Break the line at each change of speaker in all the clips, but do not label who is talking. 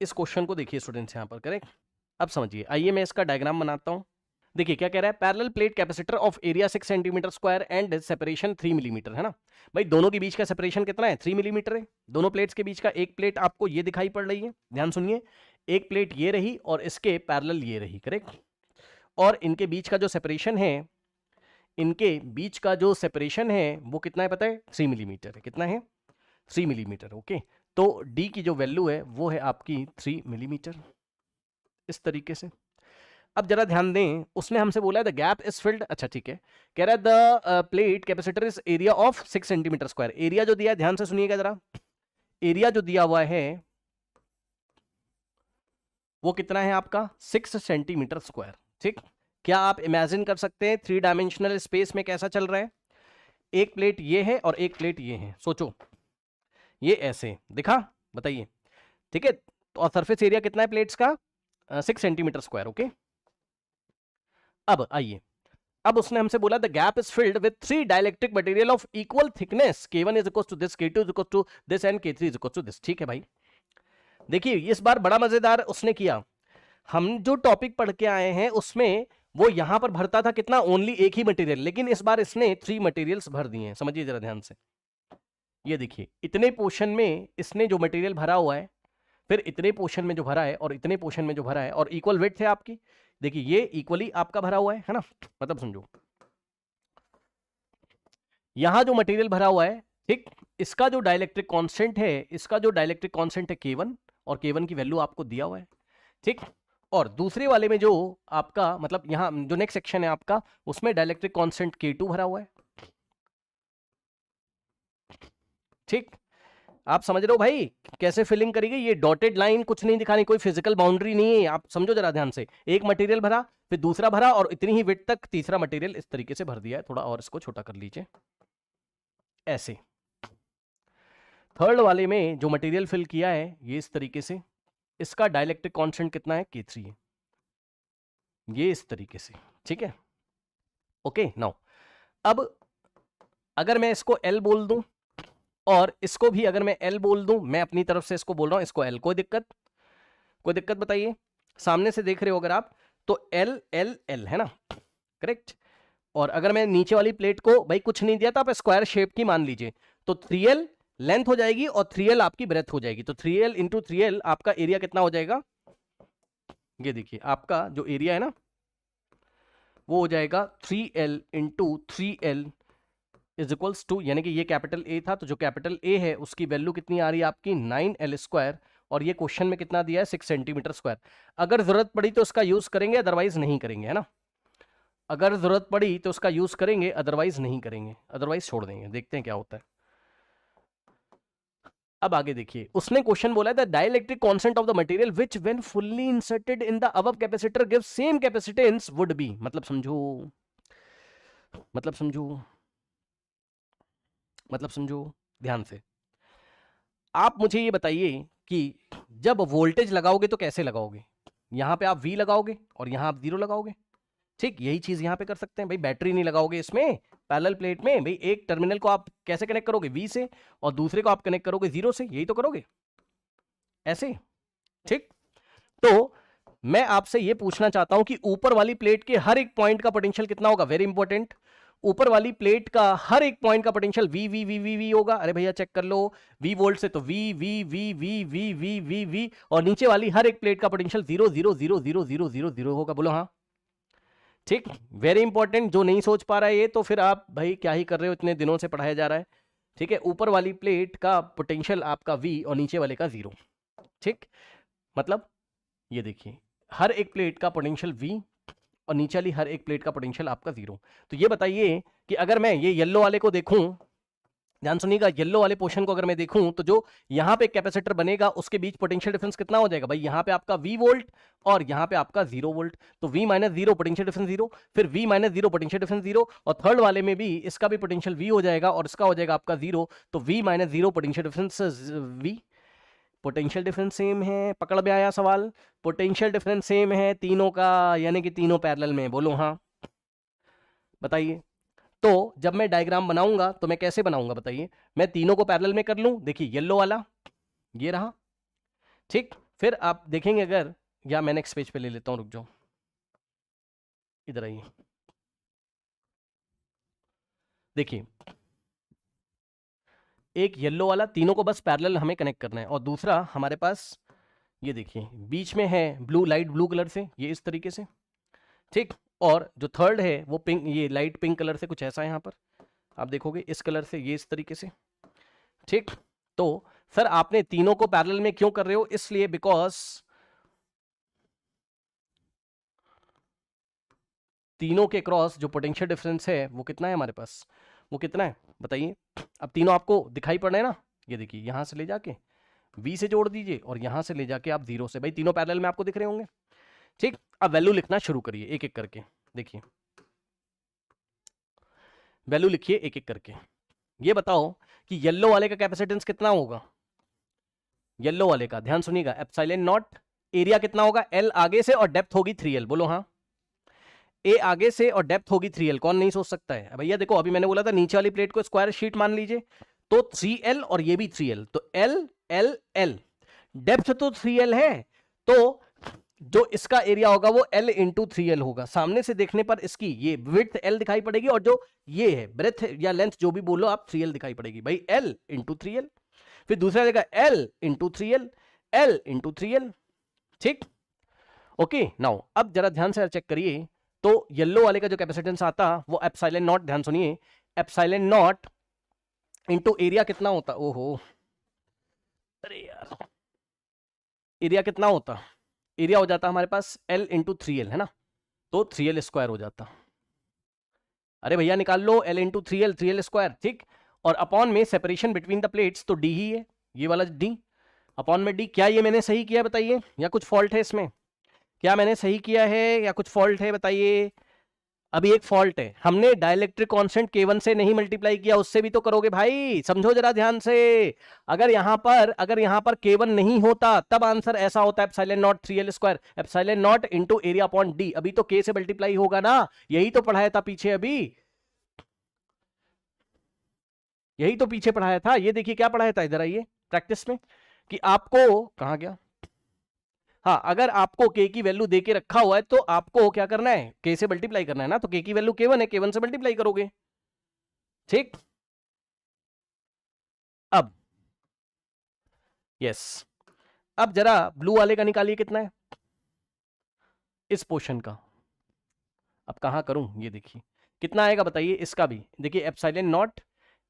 इस क्वेश्चन को देखिए स्टूडेंट्स यहाँ पर, करेक्ट। अब समझिए, आइए मैं इसका डायग्राम बनाता हूं। देखिए क्या कह रहा है, parallel plate capacitor of area 6 centimetre square and separation 3 millimetre, है ना भाई। दोनों के बीच का सेपरेशन कितना है, 3 मिलीमीटर है। दोनों प्लेट्स के बीच का एक प्लेट आपको ये दिखाई पड़ रही है, ध्यान सुनिए। एक प्लेट ये रही और इसके पैरेलल ये रही, करेक्ट। और इनके बीच का जो सेपरेशन है, इनके बीच का जो सेपरेशन है वो कितना है पता है, 3 मिलीमीटर है। कितना है, 3 मिलीमीटर, ओके। तो डी की जो वैल्यू है वो है आपकी 3 मिलीमीटर, इस तरीके से। अब जरा ध्यान दें, उसने हमसे बोला है द गैप इज फिल्ड, अच्छा ठीक है। कह रहा है the plate capacitor is area of 6 centimetre square. Area जो दिया है, ध्यान से सुनिएगा जरा, एरिया जो दिया हुआ है वो कितना है आपका, 6 सेंटीमीटर स्क्वायर, ठीक। क्या आप इमेजिन कर सकते हैं 3 डायमेंशनल स्पेस में कैसा चल रहा है। एक प्लेट ये है और एक प्लेट ये है, सोचो ये ऐसे दिखा, बताइए, ठीक है। तो और सरफेस एरिया कितना है प्लेट्स का, 6 सेंटीमीटर स्क्वायर, ओके। अब आइए, अब उसने हमसे बोला the gap is filled with 3 dielectric material of equal thickness, k1 is equal to this, k2 is equal to this and k3 is equal to this, ठीक है भाई। देखिए इस बार बड़ा मजेदार उसने किया, हम जो टॉपिक पढ़ के आए हैं उसमें वो यहां पर भरता था कितना, ओनली एक ही मटेरियल, लेकिन इस बार इसने 3 मटेरियल्स भर दिए हैं। समझिए जरा ध्यान से, ये देखिए इतने पोर्शन में इसने जो मटेरियल भरा हुआ है, फिर इतने पोर्शन में जो भरा है और इतने पोर्शन में जो भरा है, और इक्वल वेट है आपकी। देखिए ये इक्वली आपका भरा हुआ है ना, मतलब समझो यहां जो मटेरियल भरा हुआ है, ठीक, इसका जो डाइलेक्ट्रिक कांस्टेंट है, इसका जो डाइलेक्ट्रिक कांस्टेंट है k1, और k1 की वैल्यू आपको दिया हुआ है, ठीक। और दूसरे वाले में जो आपका मतलब यहां जो नेक्स्ट सेक्शन है आपका, उसमें डाइलेक्ट्रिक कांस्टेंट k2 भरा हुआ है, ठीक। आप समझ रहे हो भाई कैसे फिलिंग करी गई। ये डॉटेड लाइन कुछ नहीं दिखानी, कोई फिजिकल बाउंड्री नहीं है, आप समझो जरा ध्यान से। एक मटेरियल भरा, फिर दूसरा भरा, और इतनी ही विड्थ तक तीसरा मटेरियल इस तरीके से भर दिया है। थोड़ा और इसको छोटा कर लीजिए, ऐसे। थर्ड वाले में जो मटेरियल फिल किया है ये इस तरीके से, इसका डाइलेक्ट्रिक कांस्टेंट कितना है, k3 है, ये इस तरीके से, ठीक है, ओके। नाउ अब अगर मैं इसको L बोल दूं और इसको भी अगर मैं L बोल दूं, मैं अपनी तरफ से इसको बोल रहा हूं इसको L, कोई दिक्कत, कोई दिक्कत बताइए। सामने से देख रहे हो अगर आप, तो L L L है ना, करेक्ट। और अगर मैं नीचे वाली प्लेट को भाई कुछ नहीं दिया था, आप स्क्वायर शेप की मान लीजिए, तो 3L लेंथ हो जाएगी और 3L आपकी ब्रेथ हो जाएगी। तो 3L इंटू 3L आपका एरिया कितना हो जाएगा, ये देखिए आपका जो एरिया है ना वो हो जाएगा 3L into 3L is equals to, यानी कि ये कैपिटल A था, तो जो कैपिटल A है उसकी वैल्यू कितनी आ रही है आपकी 9L स्क्वायर, और ये क्वेश्चन में कितना दिया है 6 सेंटीमीटर स्क्वायर। अगर जरूरत पड़ी तो उसका यूज करेंगे, अदरवाइज नहीं करेंगे, है ना। अगर जरूरत पड़ी तो उसका यूज करेंगे, अदरवाइज नहीं करेंगे, अदरवाइज छोड़ देंगे। देखते हैं क्या होता है। अब आगे देखिए, उसने क्वेश्चन बोला है the dielectric constant of the material which when fully inserted in the above capacitor gives same capacitance would be, मतलब समझो, मतलब समझो, मतलब समझो ध्यान से। आप मुझे ये बताइए कि जब वोल्टेज लगाओगे तो कैसे लगाओगे, यहां पे आप V लगाओगे और यहां आप 0 लगाओगे, ठीक। यही चीज यहां पे कर सकते हैं भाई, बैटरी नहीं लगाओगे इसमें, पैरेलल प्लेट में भाई एक टर्मिनल को आप कैसे कनेक्ट करोगे, V से, और दूसरे को आप कनेक्ट करोगे 0 से, यही तो करोगे ऐसे, ठीक। तो मैं आपसे यह पूछना चाहता हूं कि ऊपर वाली प्लेट के हर एक पॉइंट का पोटेंशियल कितना होगा, वेरी इंपॉर्टेंट। ऊपर वाली प्लेट का हर एक पॉइंट का potential V V V V V होगा। अरे भैया चेक कर लो, V वोल्ट से तो V V V V V V V V, और नीचे वाली हर एक प्लेट का पोटेंशियल 0 होगा, बोलो हाँ, ठीक। वेरी इंपॉर्टेंट, जो नहीं सोच पा रहा है ये, तो फिर आप भाई क्या ही कर रहे हो, इतने दिनों से पढ़ाया जा रहा है, ठीक है। ऊपर वाली प्लेट का पोटेंशियल आपका V और नीचे वाले का 0, ठीक। मतलब ये देखिए हर एक प्लेट का पोटेंशियल V और नीचे वाली हर एक प्लेट का पोटेंशियल आपका 0। तो ये बताइए कि अगर मैं ये येलो वाले को देखूं, ध्यान सुनिएगा, येलो वाले पोर्शन को अगर मैं देखूं, तो जो यहां पे कैपेसिटर बनेगा उसके बीच पोटेंशियल डिफरेंस कितना हो जाएगा भाई, यहां पे आपका V वोल्ट और यहां पे आपका 0 वोल्ट, तो V माइनस 0 पोटेंशियल डिफरेंस 0, फिर V माइनस 0 पोटेंशियल डिफरेंस 0, और थर्ड वाले में भी इसका भी पोटेंशियल V हो जाएगा और इसका हो जाएगा आपका 0, तो V minus 0 potential difference V। Potential difference same है, पकड़ में आया सवाल, पोटेंशियल डिफरेंस सेम है तीनों का, यानी कि तीनों पैरेलल में, बोलो हाँ, बताइए। तो जब मैं डायग्राम बनाऊंगा तो मैं कैसे बनाऊंगा बताइए, मैं तीनों को पैरेलल में कर लूं, देखिए येलो वाला ये रहा, ठीक, फिर आप देखेंगे अगर, या मैं नेक्स्ट पेज पे ले लेता हूं, रुक जाओ, इधर आइए, देखिए एक येलो वाला, तीनों को बस पैरेलल हमें कनेक्ट करना है, और दूसरा हमारे पास ये देखिए बीच में है ब्लू, लाइट ब्लू कलर से, ये इस तरीके से, ठीक। और जो थर्ड है वो पिंक, ये लाइट पिंक कलर से कुछ ऐसा है, यहाँ पर आप देखोगे इस कलर से, ये इस तरीके से, ठीक। तो सर आपने तीनों को पैरेलल में क्यों कर रहे हो? इसलिए बिकॉज तीनों के क्रॉस जो पोटेंशियल डिफरेंस है वो कितना है हमारे पास, वो कितना है बताइए। अब तीनों आपको दिखाई पड़ रहे हैं ना, ये देखिए यहां से ले जाके v से जोड़ दीजिए और यहां से ले जाके आप 0 से, भाई तीनों पैरेलल में आपको दिख रहे होंगे, ठीक। अब वैल्यू लिखना शुरू करिए एक एक करके, देखिए वैल्यू लिखिए एक एक करके। ये बताओ कि येलो वाले का कैपेसिटेंस कितना होगा, येलो वाले का ध्यान सुनिएगा, एप्सिलॉन नॉट, एरिया कितना होगा, L आगे से और डेप्थ होगी 3L, बोलो हाँ। ए आगे से और डेप्थ होगी 3L, कौन नहीं सोच सकता है भैया। देखो अभी मैंने बोला था नीचे वाली प्लेट को स्क्वायर शीट मान लीजिए, तो 3L और ये भी 3L, तो L L L, डेप्थ तो 3L है, तो जो इसका एरिया होगा वो L इंटू 3L होगा। सामने से देखने पर इसकी ये विड्थ L दिखाई पड़ेगी, और जो ये है ब्रेथ या लेंथ जो भी बोलो आप, 3L दिखाई पड़ेगी भाई, L इंटू 3L। फिर दूसरा जगह L into 3L, L into 3L, ठीक। ओके नाउ अब जरा ध्यान से चेक करिए, तो येलो वाले का जो कैपेसिटेंस आता वो एप्सिलॉन नॉट, ध्यान सुनिए, एप्सिलॉन नॉट इंटू एरिया कितना होता, ओहो अरे यार, एरिया कितना होता, एरिया हो जाता हमारे पास L इंटू 3L है ना, तो 3L स्क्वायर हो जाता। अरे भैया निकाल लो L into 3L, 3L square, ठीक। और अपॉन में सेपरेशन बिटवीन द प्लेट्स, तो D ही है, ये वाला D अपॉन में D। क्या ये मैंने सही किया बताइए, या कुछ फॉल्ट है इसमें? क्या मैंने सही किया है या कुछ फॉल्ट है बताइए? अभी एक फॉल्ट है, हमने डाइलेक्ट्रिक कांस्टेंट K1 से नहीं मल्टीप्लाई किया, उससे भी तो करोगे भाई, समझो जरा ध्यान से। अगर यहां पर K1 नहीं होता तब आंसर ऐसा होता है epsilon not 3L square, epsilon not into area upon D। अभी तो K से मल्टीप्लाई होगा ना, यही तो पढ़ाया था पीछे, अभी यही तो पीछे पढ़ाया था। ये देखिए क्या पढ़ाया था, इधर आइए प्रैक्टिस में, कि आपको कहां गया, हाँ अगर आपको k की वैल्यू दे के रखा हुआ है तो आपको क्या करना है, k से मल्टीप्लाई करना है ना, तो k की वैल्यू K1 है, K1 से मल्टीप्लाई करोगे, ठीक। अब यस, अब जरा ब्लू वाले का निकालिए कितना है इस पोर्शन का। अब कहां करूं, ये देखिए कितना आएगा बताइए, इसका भी देखिए एप्सिलॉन नॉट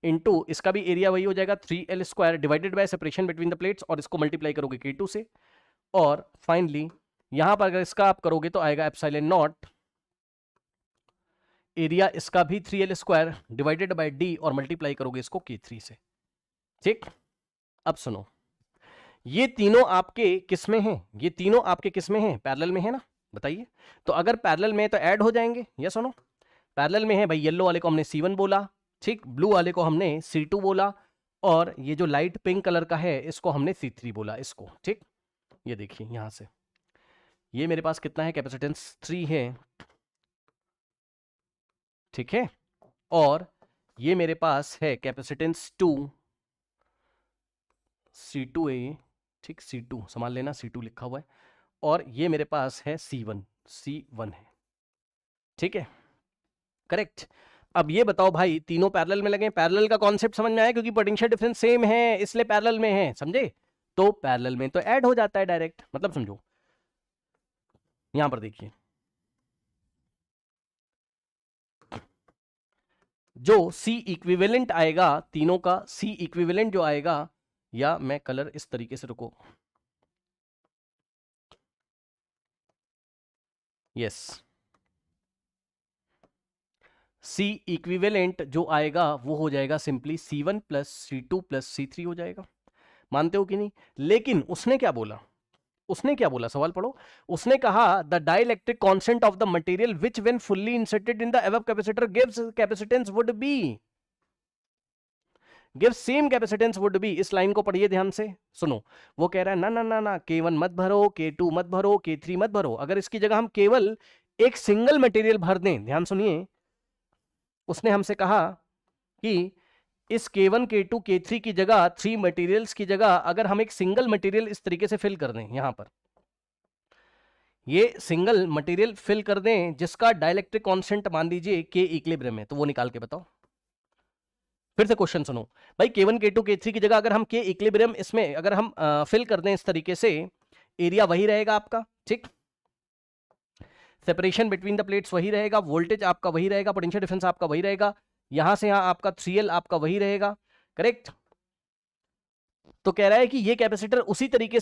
इनटू इसका भी एरिया वही हो जाएगा 3L square divided by separation between the plates, और इसको मल्टीप्लाई करोगे K2 से, और फाइनली यहां पर अगर इसका आप करोगे तो आएगा एप्सिलॉन नॉट, एरिया इसका भी 3L square divided by D, और मल्टीप्लाई करोगे इसको K3 से, ठीक। अब सुनो, ये तीनों आपके किस में हैं, ये तीनों आपके किस में हैं, पैरेलल में है ना, बताइए। तो अगर पैरेलल में है तो ऐड हो जाएंगे, ये सुनो, पैरेलल में है भाई, येलो वाले को हमने C1 बोला, ठीक, ब्लू वाले को हमने C2 बोला, और ये जो लाइट पिंक कलर का है इसको हमने C3 बोला, इसको, ठीक। ये देखिए यहां से ये मेरे पास कितना है, कैपेसिटेंस 3 है, ठीक है, और ये मेरे पास है कैपेसिटेंस 2, C2A, ठीक, C2 संभाल लेना, C2 लिखा हुआ है, और ये मेरे पास है C1 है, ठीक है, करेक्ट। अब ये बताओ भाई तीनों पैरेलल में लगे, पैरेलल का कॉन्सेप्ट समझ में आया, क्योंकि पोटेंशियल डिफरेंस सेम है इसलिए पैरेलल में है, समझे, तो पैरेलल में तो ऐड हो जाता है डायरेक्ट, मतलब समझो। यहां पर देखिए जो C इक्विवेलेंट आएगा तीनों का, C इक्विवेलेंट जो आएगा, या मैं कलर इस तरीके से, रुको, यस, C इक्विवेलेंट जो आएगा वो हो जाएगा simply C1 plus C2 plus C3 हो जाएगा, मानते हो कि नहीं। लेकिन उसने क्या बोला, उसने क्या बोला, सवाल पढ़ो, उसने कहा the dielectric constant of the material which when fully inserted in the above capacitor gives capacitance would be, give same capacitance would be. इस लाइन को पढ़िए ध्यान से, सुनो, वो कह रहा है ना ना ना ना, K1 मत भरो, K2 मत भरो, K3 मत भरो, अगर इसकी जगह हम केवल एक सिंगल मटेरियल भर दें, ध्यान सुनिए, उसने हमसे कहा कि इस K1 K2 K3 की जगह 3 मटेरियल्स की जगह अगर हम एक सिंगल मटेरियल इस तरीके से फिल कर दें, यहां पर ये सिंगल मटेरियल फिल कर दें जिसका डाइलेक्ट्रिक कांस्टेंट मान लीजिए K इक्विलिब्रियम है, तो वो निकाल के बताओ। फिर से क्वेश्चन सुनो भाई, K1 K2 K3 की जगह अगर हम K इक्विलिब्रियम इसमें अगर हम फिल कर दें इस तरीके से, एरिया वही रहेगा आपका, ठीक, सेपरेशन बिटवीन द प्लेट्स वही रहेगा, वोल्टेज आपका वही रहेगा, पोटेंशियल डिफरेंस आपका वही रहेगा, यहां से यहां आपका 3L आपका वही रहेगा, करेक्ट। तो कह रहा है कि ये कैपेसिटर उसी तरीके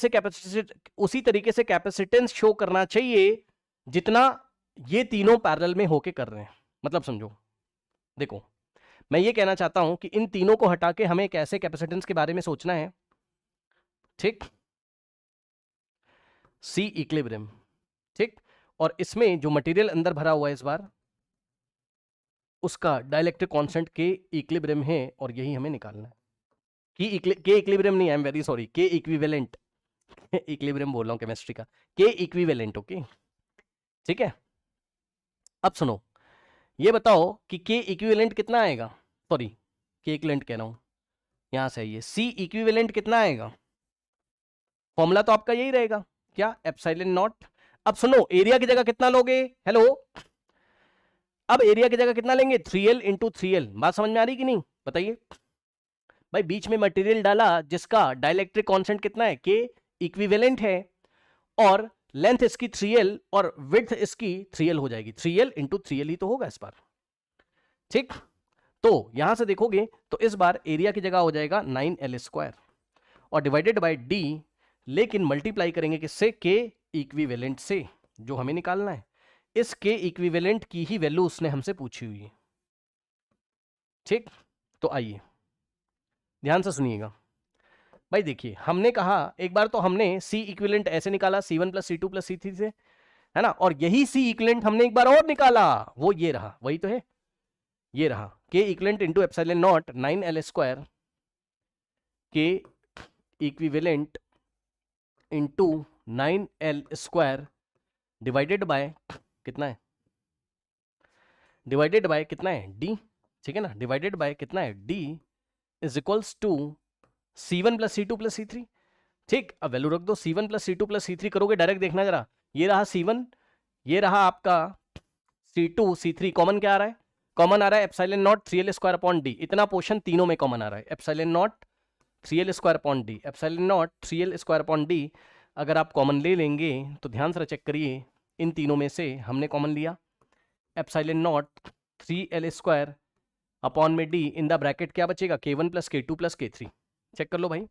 से कैपेसिटेंस शो करना चाहिए जितना ये तीनों पैरेलल में होके कर रहे हैं। मतलब समझो, देखो मैं ये कहना चाहता हूं कि इन तीनों को हटा के हमें एक ऐसे कैपेसिटेंस के बारे में सोचना है, ठीक, सी इक्विलिब्रियम, ठीक, और इसमें जो मटेरियल अंदर भरा हुआ है इस बार उसका डाइलेक्ट्रिक कांस्टेंट के इक्विलिब्रियम है और यही हमें निकालना है। के इक्विलिब्रियम नहीं, आई एम वेरी सॉरी, के इक्विवेलेंट, इक्विलिब्रियम बोल रहा हूं केमिस्ट्री का, के इक्विवेलेंट, ओके, ठीक है। अब सुनो, ये बताओ कि के इक्विवेलेंट कितना आएगा, सॉरी के इक्विवेलेंट कह रहा हूं, यहां से आइए, सी इक्विवेलेंट कितना आएगा, फॉर्मूला तो आपका यही रहेगा, क्या, एप्सिलॉन नॉट। अब सुनो, एरिया की जगह कितना लोगे, हेलो, अब एरिया की जगह कितना लेंगे, 3L इंटू 3L, बात समझ में आ रही कि नहीं, बताइए भाई। बीच में मटेरियल डाला जिसका डाइलेक्ट्रिक कांस्टेंट कितना है, के इक्विवेलेंट है, और लेंथ इसकी 3L और विड्थ इसकी 3L हो जाएगी, 3L इंटू 3L ही तो होगा इस बार, ठीक। तो यहां से देखोगे तो इस बार एरिया की जगह हो जाएगा 9L² और डिवाइडेड बाय D, लेकिन मल्टीप्लाई करेंगे किससे, के इक्विवेलेंट से, जो हमें निकालना है। इस के इक्विवेलेंट की ही वैल्यू उसने हमसे पूछी हुई है, ठीक। तो आइए ध्यान से सुनिएगा भाई, देखिए हमने कहा एक बार तो हमने सी इक्विवेलेंट ऐसे निकाला, C1 plus C2 plus C3 से, है ना, और यही सी इक्विवेलेंट हमने एक बार और निकाला, वो ये रहा, वही तो है, ये रहा, के equivalent into epsilon not 9L² के equivalent into 9L² divided by कितना है, डिवाइडेड बाय कितना है, D, ठीक है ना, डिवाइडेड बाय कितना है, D is equals to C1 plus C2 plus C3, ठीक। अब वैल्यू रख दो, C1 plus C2 plus C3 करोगे डायरेक्ट, देखना जरा, ये रहा C1, ये रहा आपका C2 C3, कॉमन क्या आ रहा है, कॉमन आ रहा है epsilon not 3L² upon D, इतना पोर्शन तीनों में कॉमन आ रहा है, epsilon not 3L² upon D, epsilon not 3L² upon D अगर आप कॉमन ले लेंगे तो ध्यान से चेक करिए, इन तीनों में से हमने कॉमन लिया एप्सिलॉन नॉट 3L² अपॉन में D, इन द ब्रैकेट क्या बचेगा, K1 plus K2 plus K3, check कर लो भाई,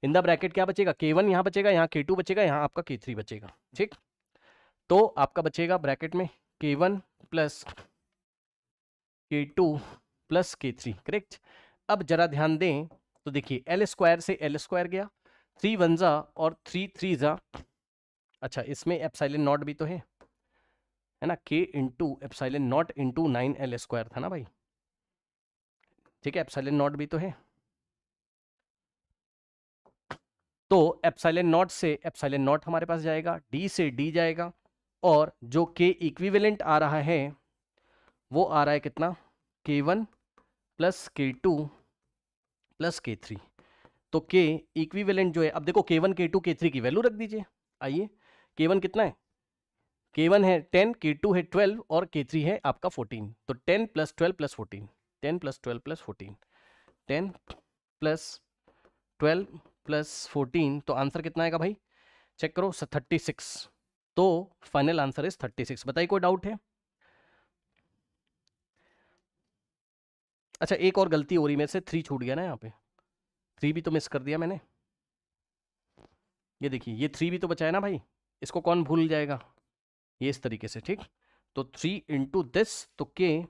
इन द ब्रैकेट क्या बचेगा, K1 यहाँ बचेगा, यहाँ K2 बचेगा, यहाँ आपका K3 बचेगा, ठीक। तो आपका बचेगा ब्रैकेट में K1 plus K2 plus K3, correct. अब जरा ध्यान दें तो देखिए, L² से L² गया, 3 1 जा और 3 3 जा, अच्छा इसमें एप्सिलॉन नॉट भी तो है ना, K into epsilon not into 9L² था ना भाई, ठीक है, एप्सिलॉन नॉट भी तो है, तो एप्सिलॉन नॉट से एप्सिलॉन नॉट हमारे पास जाएगा, D से D जाएगा, और जो K इक्विवेलेंट आ रहा है वो आ रहा है कितना, K1 plus K2 plus K3, तो K इक्विवेलेंट जो है, अब देखो K1 K2 K3 की वैल्यू रख दीजिए, आइए K1 कितना है, K1 है 10, K2 है 12 और K3 है आपका 14, तो 10 plus 12 plus 14, 10 plus 12 plus 14, 10 plus 12 plus 14, तो आंसर कितना आएगा भाई, चेक करो 36, तो फाइनल आंसर इज 36। बताइए कोई डाउट है, अच्छा एक और गलती हो रही मेरे से, 3 छूट गया ना, यहाँ पे 3 भी तो मिस कर दिया मैंने, ये देखिए ये 3 भी तो बचा है ना भाई, इसको कौन भूल जाएगा, ये इस तरीके से, ठीक। तो 3 इंटू दिस, तो K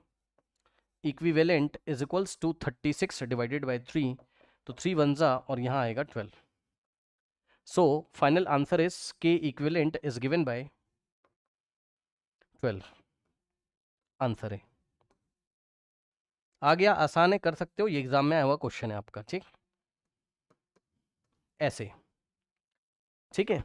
equivalent is equals to 36 divided by 3, तो 3 1 जा और यहाँ आएगा 12, so final answer is K equivalent is given by 12, answer है। आ गया, आसान है, कर सकते हो, ये एग्जाम में आया हुआ क्वेश्चन है आपका, ठीक, ऐसे, ठीक है।